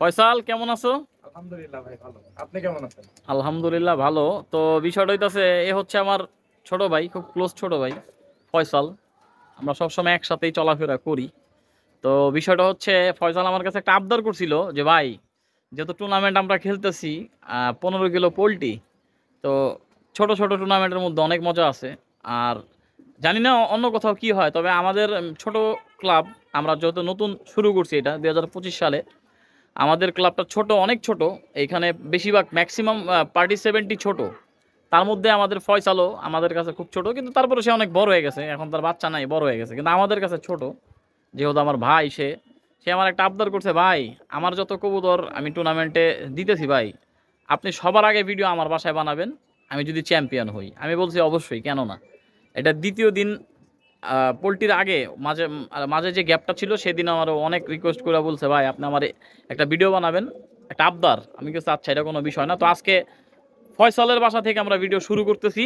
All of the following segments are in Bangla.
ফয়সাল কেমন আছো? আলহামদুলিল্লাহ ভাই ভালো। আপনি কেমন আছেন? আলহামদুলিল্লাহ ভালো। তো বিষয়টা হইতাছে, এ হচ্ছে আমার ছোট ভাই, খুব ক্লোজ ছোট ভাই ফয়সাল। আমরা সবসময় একসাথেই চলাফেরা করি। তো বিষয়টা হচ্ছে, ফয়সাল আমার কাছে একটা আবদার করছিল যে ভাই, যেহেতু টুর্নামেন্ট আমরা খেলতেছি 15 কিলো পোল্ট্রি, তো ছোট ছোট টুর্নামেন্টের মধ্যে অনেক মজা আছে। আর জানি না অন্য কোথাও কি হয়, তবে আমাদের ছোট ক্লাব, আমরা যেহেতু নতুন শুরু করছি এটা 2025 সালে, আমাদের ক্লাবটা ছোট, অনেক ছোট। এখানে বেশিরভাগ ম্যাক্সিমাম পার্টিসিপেন্টই ছোট। তার মধ্যে আমাদের ফয়সালও আমাদের কাছে খুব ছোট, কিন্তু তারপরে সে অনেক বড় হয়ে গেছে, এখন তার বাচ্চা নাই, বড় হয়ে গেছে, কিন্তু আমাদের কাছে ছোট। যেহেতু আমার ভাই, সে সে আমার একটা আবদার করছে, ভাই আমার যত কবুতর আমি টুর্নামেন্টে দিতেছি ভাই, আপনি সবার আগে ভিডিও আমার বাসায় বানাবেন, আমি যদি চ্যাম্পিয়ন হই। আমি বলছি অবশ্যই, কেন না। এটা দ্বিতীয় দিন, পোলট্রির আগে মাঝে মাঝে যে গ্যাপটা ছিল, সেদিন আমারও অনেক রিকোয়েস্ট করে বলছে, ভাই আপনি আমার একটা ভিডিও বানাবেন, একটা আবদার। আমি কিছু আচ্ছা, এটা কোনো বিষয় না। তো আজকে ফয়সালের বাসা থেকে আমরা ভিডিও শুরু করতেছি।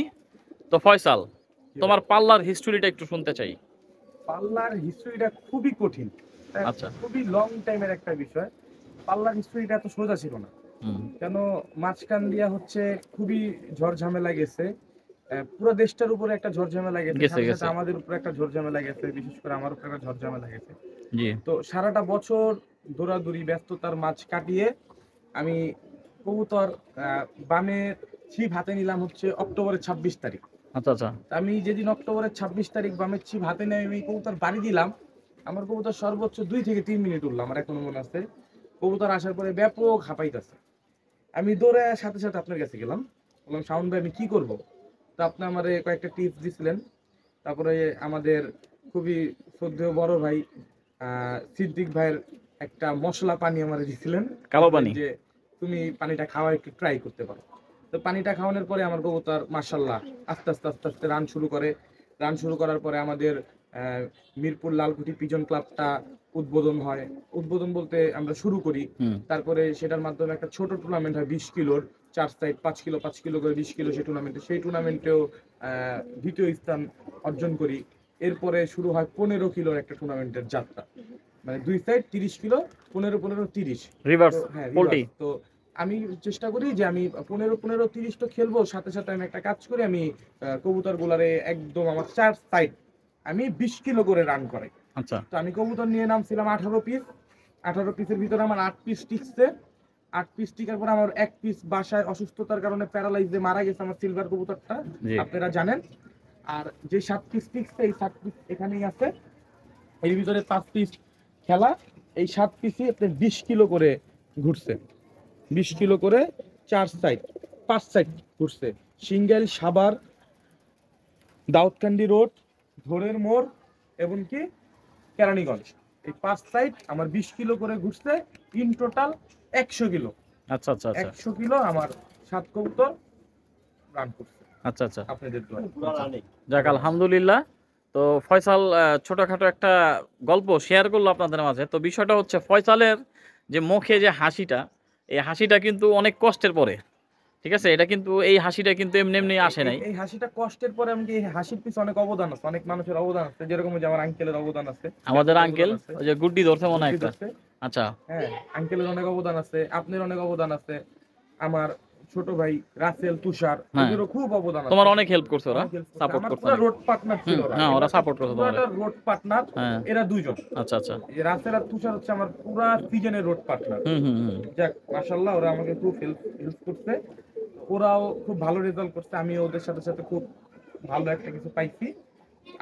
তো ফয়সাল, জি ভাই। তোমার পাল্লার হিস্টোরিটা একটু শুনতে চাই। পাল্লার হিস্ট্রিটা খুবই কঠিন। আচ্ছা। খুবই লং টাইমের একটা বিষয়। পাল্লার হিস্ট্রিটা এত সোজা ছিল না। হুম। কেন? মাঝখান দিয়া হচ্ছে খুবই ঝড় ঝামেলা গেছে। পুরো দেশটার উপরে একটা ঝড় ঝামেলা গেছে, গেছে সাথে সাথে গেছে। আমাদের উপরে একটা ঝড় ঝামেলা গেছে, বিশেষ করে আমার উপরে একটা ঝড় ঝামেলা গেছে। জি। তো সারাটা বছর দৌড়াদৌড়ি ব্যস্ততার মাঝ কাটিয়ে আমি কবুতর বামের ছিপ হাতে নিলাম হচ্ছে অক্টোবরের 26 তারিখ। আচ্ছা আচ্ছা। আমি যেদিন অক্টোবরের 26 তারিখ বামের ছিপ হাতে নিয়ে আমি কবুতর বাড়ি দিলাম, আমার কবুতর সর্বোচ্চ 2 থেকে 3 মিনিট উঠলো, আমার এখনো মনে আছে। কবুতর আসার পরে ব্যাপক হাঁপাইতেছে। আমি দৌড়ে সাথে সাথে আপনার কাছে গেলাম, বললাম শাওন ভাই আমি কি করব? তো আপনি আমার কয়েকটা টিপস দিছিলেন। তারপরে আমাদের খুবই শ্রদ্ধেয় বড় ভাই সিদ্দিক ভাইয়ের একটা মশলা পানি আমার দিছিলেন, কালো পানি। যে তুমি পানিটা খাওয়া একটু ট্রাই করতে পারো। তো পানিটা খাওয়ানোর পরে আমার কবুতর মাশাআল্লাহ আস্তে আস্তে আস্তে আস্তে রান শুরু করে। রান শুরু করার পরে আমাদের মিরপুর লালকুঠি পিজন ক্লাবটা উদ্বোধন হয়। উদ্বোধন বলতে আমরা শুরু করি। হুম। তারপরে সেটার মাধ্যমে একটা ছোট টুর্নামেন্ট হয় 20 কিলোর, 4 সাইড 5 কিলো 5 কিলো করে 20 কিলো সেই টুর্নামেন্টেও দ্বিতীয় স্থান অর্জন করি। এরপরে শুরু হয় 15 কিলোর একটা টুর্নামেন্টের যাত্রা, মানে 2 সাইড 30 কিলো, 15 15 30। তো রিভার্স হ্যাঁ, পোল্ট্রি। রিভার্স। তো আমি চেষ্টা করি যে আমি 15 15 30 তো খেলবো, সাথে সাথে আমি একটা কাজ করি, আমি কবুতর গুলারে একদম আমার 4 সাইড আমি 20 কিলো করে রান করে। আচ্ছা। তো আমি কবুতর নিয়ে নামছিলাম 18 পিস। 18 পিসের ভিতরে আমার 8 পিস টিকছে। 8 পিস টিকার পর আমার 1 পিস বাসায় অসুস্থতার কারণে প্যারালাইজে মারা গেছে, আমার সিলভার কবুতরটা, জি। আপনারা জানেন। আর যে 7 পিস টিকছে, এই 7 পিস এখানেই আছে। এর ভিতরে 5 পিস খেলা। এই 7 পিসই আপনার 20 কিলো করে ঘুরছে। 20 কিলো করে 4 সাইড 5 সাইড ঘুরছে। সিঙ্গেল, সাভার, দাউদকান্দি রোড, ভোরের মোড়, এবং কি কেরানীগঞ্জ, এই 5 সাইড আমার 20 কিলো করে ঘুরছে। In total 100 kilo. আচ্ছা আচ্ছা আচ্ছা। 100 কিলো আমার 7 কবুতর রান করছে আচ্ছা আচ্ছা। আপনাদের দোয়ায়। যাক আলহামদুলিল্লাহ। তো ফয়সাল ছোটখাটো একটা গল্প শেয়ার করলো আপনাদের মাঝে। তো বিষয়টা হচ্ছে, ফয়সালের যে মুখে যে হাসিটা, এই হাসিটা কিন্তু অনেক কষ্টের পরে। ঠিক আছে, এটা কিন্তু, এই হাসিটা কিন্তু এমনি এমনি আসে নাই। এই হাসিটা কষ্টের পরে, এমনকি এই হাসির পিছনে অনেক অবদান আছে, অনেক মানুষের অবদান আছে, যেরকম যে আমার আঙ্কেলের অবদান আছে, আমাদের ব্যাপক আঙ্কেল অবদান আছে। ওই যে গুড্ডি ধরছে মনে হয় বুদ্ধি একটা। ধরছে। আচ্ছা। হ্যাঁ, আঙ্কেলের অনেক অবদান আছে, আপনার অনেক অবদান আছে, আমার ছোট ভাই রাসেল, তুষার, হ্যাঁ, এদেরও খুব অবদান আছে। তোমার অনেক হেল্প করছে ওরা, অনেক help করছে। সাপোর্ট আমার করছে পুরো অনেক। রোড পার্টনার ছিল ওরা। হ্যাঁ, ওরা এরা সাপোর্ট করছে তোমার। পুরাটা রোড পার্টনার। হ্যাঁ। এরা দুইজন, আচ্ছা আচ্ছা। এই যে রাসেল আর তুষার হচ্ছে আমার পুরা সিজনের রোড পার্টনার। হুম হুম হুম। যাক মাশাআল্লাহ, ওরা আমাকে খুব হেল্প করছে। ওরাও খুব ভালো রেজাল্ট করছে, আমি ওদের সাথে সাথে খুব ভালো একটা কিছু পাইছি।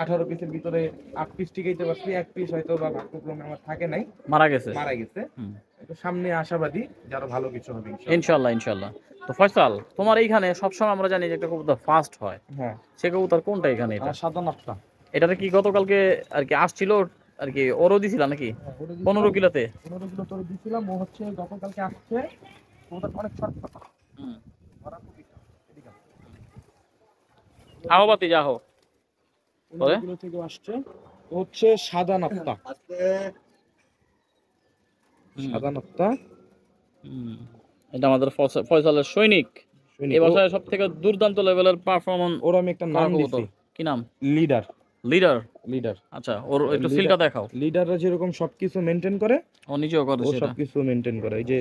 18 পিসের ভিতরে 8 পিস টিকাইতে পারছি, 1 পিস হয়তো বা ভাগ্যক্রমে আমার থাকে নাই, মারা গেছে। মারা গেছে। হুম। তো সামনে আশাবাদী যে আরো ভালো কিছু হবে ইনশাআল্লাহ। ইনশাল্লাহ ইনশাল্লাহ। তো ফয়সাল, তোমার এইখানে সবসময় আমরা জানি যে একটা কবুতর ফার্স্ট হয়, হ্যাঁ, সে কবুতর কোনটা এখানে? এটা আমার সাদা নাপটা। এটাতে কি গতকালকে আর কি আসছিল আর কি, ওরও দিছিলা নাকি হ্যাঁ, ওটা দিছিলাম। 15 কিলোতে? 15 কিলো তোরে দিছিলাম, ও হচ্ছে গতকালকে আসছে। ওটা অনেক শর্ট কথা। হুম। ধরা খুবই tough। এদিকে আস। আহো বাতি যাহো। পরে 15 কিলো থেকে আসছে। ও হচ্ছে সাদা নাপটা। সাদা নাপটা। হুম, এটা আমাদের ফয়সালের সৈনিক। সৈনিক। এই বছরে সব থেকে দুর্দান্ত লেভেলের পারফরম্যান্স ওর আমি একটা করা নাম কবুতর। দিছি, কি নাম? লিডার। লিডার। লিডার। আচ্ছা, ওর একটু Leader- সিলটা দেখাও। লিডাররা যেরকম সবকিছু মেনটেন করে, ও নিজেও করে ও সেটা। সবকিছু মেনটেন করে। এই যে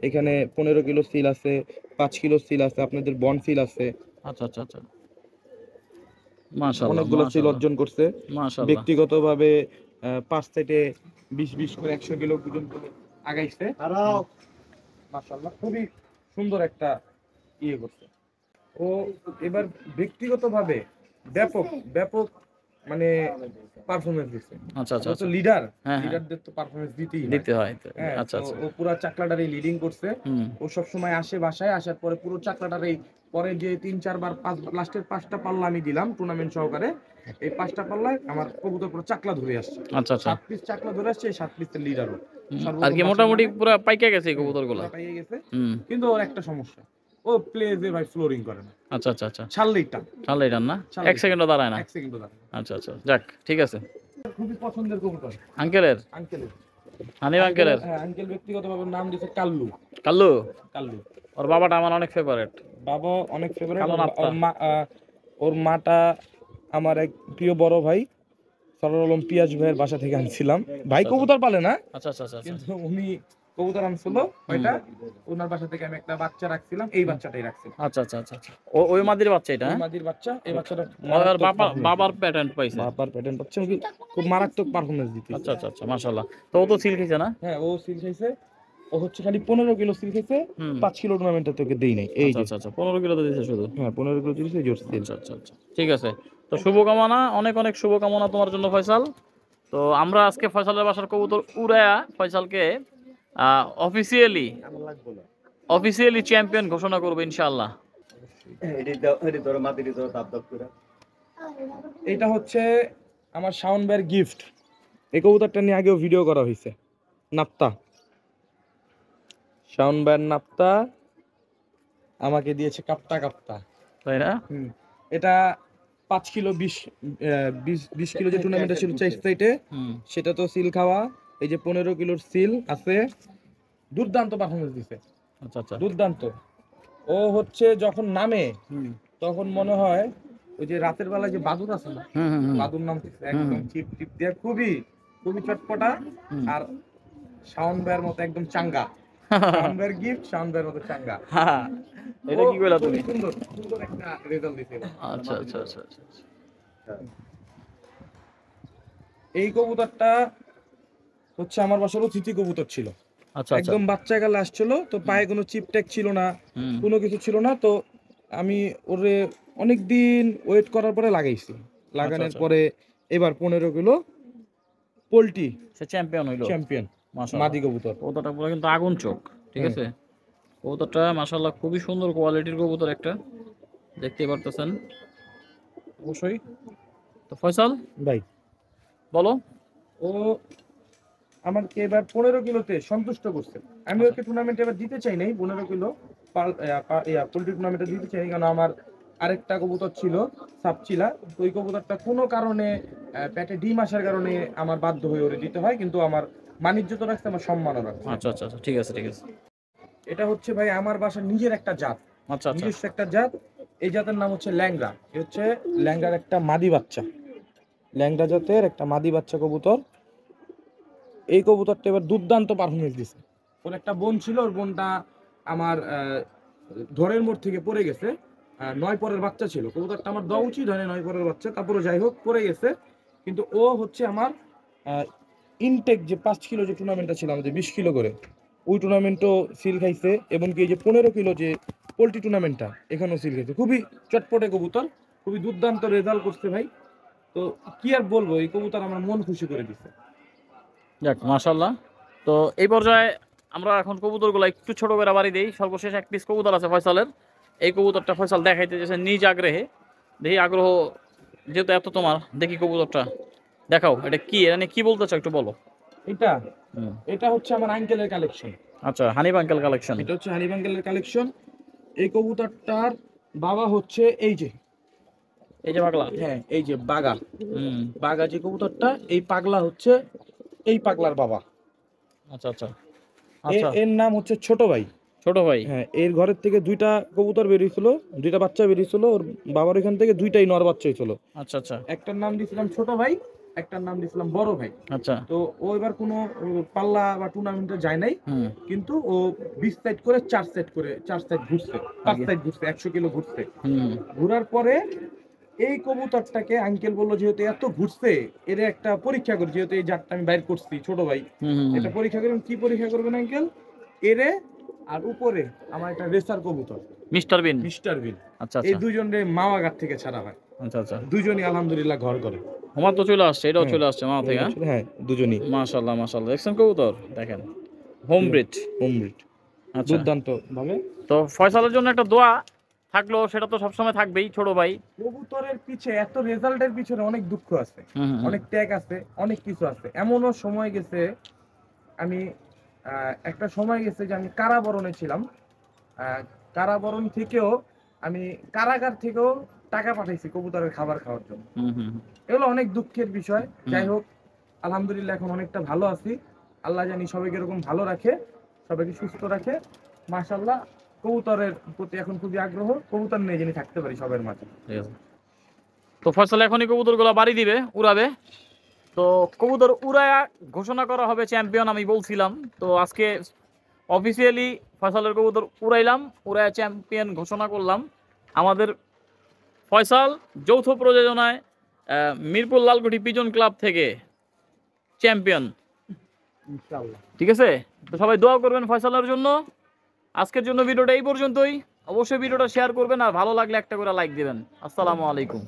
এখানে 15 কিলো সিল আছে, 5 কিলো সিল আছে, আপনাদের বন সিল আছে, আচ্ছা আচ্ছা আচ্ছা, মাশাআল্লাহ অনেকগুলো সিল মাশাআল্লাহ অর্জন করছে। মাশাআল্লাহ। ব্যক্তিগতভাবে 5 সেটে 20 করে 100 কিলো পর্যন্ত আগাইছে। মাশাআল্লাহ খুবই সুন্দর একটা ইয়ে করছে। ও এবার ব্যক্তিগতভাবে ব্যাপক ব্যাপক মানে পারফরমেন্স দিচ্ছে। আচ্ছা আচ্ছা ও তো আচ্ছা, লিডার, হ্যাঁ হ্যাঁ, লিডারদের তো পারফরমেন্স দিতেই হয়। দিতে হয় তো। হ্যাঁ, আচ্ছা তো আচ্ছা, ও পুরো চাকলাটারই লিডিং করছে। হুম ও সব সময় আসে বাসায়, আসার পরে পুরো চাকলাটারই পরে যে 3-4 বার লাস্টের 5টা পাল্লা আমি দিলাম টুর্নামেন্ট সহকারে। এই 5টা পাল্লায় আমার কবুতর পুরো চাকলা ধরে আসছে। আচ্ছা আচ্ছা। 7 পিস চাকলা ধরে আসছে, এই 7 পিসের লিডারও আর কি মোটামুটি পুরো পাইকা গেছে এই কবুতরগুলো। পাইয়ে গেছে। হুম, কিন্তু ওর একটা সমস্যা, ও প্লেজে ভাই ফ্লোরিং করে না, আচ্ছা আচ্ছা আচ্ছা, ছাড়লেই টান, তাহলে এটা না ছাড়লেই এক সেকেন্ডও দাঁড়ায় না। 1 সেকেন্ডও দাঁড়ায় না। আচ্ছা আচ্ছা, যাক ঠিক আছে। খুবই পছন্দের কবুতর আঙ্কেলের, আঙ্কেলের। হানিফ আঙ্কেলের। হ্যাঁ, আঙ্কেল ব্যক্তিগতভাবে নাম দিয়েছে কাল্লু। কাল্লু, কাল্লু ওর বাবাটা আমার অনেক ফেভারিট। বাবা অনেক ফেভারিট। কালো নাপ্তা। ওর মাটা আমার এক প্রিয় বড় ভাই সরল আলম পিয়াজ ভাইয়ের বাসা থেকে আনছিলাম। ভাই কবুতর পালে না, আচ্ছা আচ্ছা আচ্ছা আচ্ছা। কিন্তু উনি কবুতর আনছিল ওইটা, ওনার বাসা থেকে আমি একটা বাচ্চা রাখছিলাম, এই বাচ্চাটাই রাখছিলাম। আচ্ছা আচ্ছা আচ্ছা আচ্ছা, ওই মাদির বাচ্চা এটা, ওই হ্যাঁ? মাদির বাচ্চা, এই বাচ্চাটা ওর বাবার প্যাটার্ন পাইছে। বাবার প্যাটার্ন পাচ্ছে, ওকে খুব মারাত্মক পারফরমেন্স দিতে। আচ্ছা আচ্ছা আচ্ছা, মাশাআল্লাহ। তো ও তো সিল খেয়েছে না? হ্যাঁ, ও সিল খাইছে। ও হচ্ছে খালি 15 কিলো সিল খাইছে, হুম, 5 কিলো টুর্নামেন্টে তোকে দেই নাই। এই আচ্ছা যে আচ্ছা আচ্ছা, 15 কিলো তো দিয়েছে শুধু। হ্যাঁ 15 কিলো দিয়েছে জোর সিল। আচ্ছা আচ্ছা আচ্ছা, ঠিক আছে। তো শুভকামনা, অনেক অনেক শুভকামনা তোমার জন্য ফয়সাল। তো আমরা আজকে ফয়সালের বাসার কবুতর উড়ায়া ফয়সালকে অফিসিয়ালি চ্যাম্পিয়ন ঘোষণা করবো ইনশাআল্লাহ। এটা হচ্ছে আমার শাওন ভাইয়ের গিফট। এই কবুতরটা নিয়ে আগেও ভিডিও করা হয়েছে। নাপ্তা, শাওন ভাইয়ের নাপ্তা আমাকে দিয়েছে কাপ্তা কাপ্তা। তাই না? এটা 5 কিলো 20 কিলো যে টুর্নামেন্টে ছিল সাইটে, হুম, সেটা তো সিল খাওয়া। এই যে 15 কিলোর সিল আছে। দুর্দান্ত পারফরমেন্স দিছে, আচ্ছা আচ্ছা, দুর্দান্ত। ও হচ্ছে যখন নামে হুম তখন মনে হয় ওই যে রাতের বেলা যে বাদুর আছে না, হুম হুম হুম, বাদুর নাম একদম চিপ টিপ দিয়ে খুবই খুবই চটপটা। হুম। আর শাওন ভাইয়ের মতো একদম চাঙ্গা। শাওন ভাইয়ের গিফট, শাওন ভাইয়ের মতো চাঙ্গা। হ্যাঁ, এটা কি কইলা তুমি? সুন্দর সুন্দর একটা রেজাল্ট দিছে। আচ্ছা আচ্ছা আচ্ছা আচ্ছা, এই কবুতরটা হচ্ছে আমার বাসার অতিথি কবুতর ছিল। আচ্ছা আচ্ছা, একদম বাচ্চা কালে আসছিল, তো পায়ে কোনো চিপ ট্যাগ ছিল না, হুম, কোনো কিছু ছিল না। তো আমি ওরে অনেক দিন ওয়েট করার পরে লাগাইছি। লাগানোর আচ্ছা। পরে এবার 15 কিলো পোল্ট্রি সে চ্যাম্পিয়ন হইলো চ্যাম্পিয়ন মাশাআল্লাহ। মাদি কবুতর। কবুতরটা পুরো কিন্তু আগুন চোখ, ঠিক হুম। আছে। কবুতরটা মাশাআল্লাহ খুবই সুন্দর কোয়ালিটির কবুতর একটা, দেখতেই পারতেছেন অবশ্যই। তো ফয়সাল ভাই বলো। ও আমাকে এবার 15 কিলোতে সন্তুষ্ট করছে। আমি ওকে টুর্নামেন্টে এবার দিতে চাই নাই 15 কিলো পোল্ট্রি টুর্নামেন্টে দিতে চাই, কারণ আমার আরেকটা কবুতর ছিল সাপচিলা। তো ওই কবুতরটা কোনো কারণে পেটে ডিম আসার কারণে আমার বাধ্য হয়ে ওরে দিতে হয়, কিন্তু আমার মানিজ্য তো রাখছে, আমার সম্মানও রাখছে। আচ্ছা আচ্ছা আচ্ছা, ঠিক আছে ঠিক আছে। এটা হচ্ছে ভাই আমার বাসার নিজের একটা জাত, আচ্ছা আচ্ছা, নিজস্ব একটা জাত। এই জাতের নাম হচ্ছে ল্যাংড়া। এ হচ্ছে ল্যাংড়ার একটা মাদি বাচ্চা, ল্যাংড়া জাতের একটা মাদি বাচ্চা কবুতর। এই কবুতরটা এবার দুর্দান্ত পারফরমেন্স দিছে। ওর একটা বোন ছিল, ওর বোনটা আমার ধরের মোড় থেকে পড়ে গেছে। 9 পরের বাচ্চা ছিল কবুতরটা, আমার দেওয়া উচিত হয় 9 পরের বাচ্চা, তারপরে যাই হোক পড়ে গেছে। কিন্তু ও হচ্ছে আমার ইনটেক যে 5 কিলো যে টুর্নামেন্টটা ছিল আমাদের 20 কিলো করে, ওই টুর্নামেন্টও সিল খাইছে। এবং কি এই যে 15 কিলো যে পোল্ট্রি টুর্নামেন্টটা, এখানেও সিল খাইছে। খুবই চটপটে কবুতর, খুবই দুর্দান্ত রেজাল্ট করছে ভাই। তো কি আর বলবো, এই কবুতর আমার মন খুশি করে দিচ্ছে। যাক মাশাআল্লাহ। তো এই পর্যায়ে আমরা এখন কবুতরগুলো একটু ছোট করে বাড়ি দেই। সর্বশেষ এক পিস কবুতর আছে ফয়সালের। এই কবুতরটা ফয়সাল দেখাইতে যেছে নিজ আগ্রহে, দেখি আগ্রহ যেহেতু এত তোমার, দেখি কবুতরটা দেখাও। এটা কি, এটা নিয়ে কি বলতে চাও একটু বলো। এটা হুম, এটা হচ্ছে আমার আঙ্কেলের কালেকশন। আচ্ছা, হানিফ আঙ্কেল কালেকশন। এটা হচ্ছে হানিফ আঙ্কেলের কালেকশন। এই কবুতরটার বাবা হচ্ছে এই যে, এই যে পাগলা, হ্যাঁ এই যে বাগা, হুম, বাগা যে কবুতরটা, এই পাগলা হচ্ছে এই পাগলার বাবা। আচ্ছা আচ্ছা আচ্ছা, এর নাম হচ্ছে ছোট ভাই। ছোট ভাই, হ্যাঁ, এর ঘরের থেকে 2টা কবুতর বেরিয়েছিল, 2টা বাচ্চা বেরিয়েছিল। ওর বাবার এখান থেকে 2টাই নর বাচ্চা হয়েছিল। আচ্ছা আচ্ছা, একটার নাম দিয়েছিলাম ছোট ভাই, একটার নাম দিয়েছিলাম বড় ভাই। আচ্ছা। তো ও এবার কোনো পাল্লা বা টুর্নামেন্টে যায় নাই, হুম। কিন্তু ও 20 সাইড করে 4 সেট করে 4 সাইড ঘুরছে, 5 আগে। সাইড ঘুরছে, 100 কিলো ঘুরছে। হুম। ঘোরার পরে এই কবুতরটাকে আঙ্কেল বললো যেহেতু এত ঘুরছে, এর একটা পরীক্ষা করি, যেহেতু এই জাতটা আমি বাইর করছি ছোট ভাই, হুম। হুম। এটা পরীক্ষা করবেন। কি পরীক্ষা করবেন আঙ্কেল? এরে আর উপরে আমার একটা রেসার কবুতর মিস্টার বিন। মিস্টার বিন, আচ্ছা এই আচ্ছা। দুজনের মাওয়াঘাট থেকে ছাড়া হয়। আচ্ছা আচ্ছা। দুজনই আলহামদুলিল্লাহ ঘর করে। আমার তো চলে আসছে, এটাও হ্যাঁ, চলে আসছে মা থেকে। হ্যাঁ দুজনই মাশাআল্লাহ মাশাআল্লাহ, দেখছেন কবুতর দেখেন, হোম ব্রিড। হোমব্রিড, আচ্ছা। দুর্দান্ত ভাবে। তো ফয়সালের জন্য একটা দোয়া থাকলো, সেটা তো সবসময় থাকবেই ছোট ভাই। কবুতরের পিছে এত রেজাল্টের পিছনে অনেক দুঃখ আছে, হুম হুম হুম। অনেক ত্যাগ আছে, অনেক কিছু আছে। এমনও সময় গেছে, আমি একটা সময় গেছে যে আমি কারাবরণে ছিলাম। কারাবরণ থেকেও আমি কারাগার থেকেও টাকা পাঠাইছি কবুতরের খাবার খাওয়ার জন্য। হুম হুম হুম। এগুলো অনেক দুঃখের বিষয়। হুম। যাই হোক, আলহামদুলিল্লাহ এখন অনেকটা ভালো আছি। আল্লাহ জানি সবাইকে এরকম ভালো রাখে, সবাইকে সুস্থ রাখে। মাশাআল্লাহ, কবুতরের প্রতি এখন খুবই আগ্রহ, কবুতর নিয়ে জানি থাকতে পারি সবার মাঝে। ঠিক আছে। তো ফয়সাল এখনই কবুতরগুলো বাড়ি দিবে, উড়াবে। তো কবুতর উড়ায়া ঘোষণা করা হবে চ্যাম্পিয়ন, আমি বলছিলাম। তো আজকে অফিসিয়ালি ফয়সালের কবুতর উড়াইলাম, উড়ায়া চ্যাম্পিয়ন ঘোষণা করলাম। আমাদের ফয়সাল যৌথ প্রযোজনায় মিরপুর লালকুঠি পিজন ক্লাব থেকে চ্যাম্পিয়ন। ইনশাআল্লাহ। ঠিক আছে, তো সবাই দোয়া করবেন ফয়সালের জন্য। আজকের জন্য ভিডিওটা এই পর্যন্তই। অবশ্যই ভিডিওটা শেয়ার করবেন, আর ভালো লাগলে একটা করে লাইক দিবেন। আসসালামু আলাইকুম।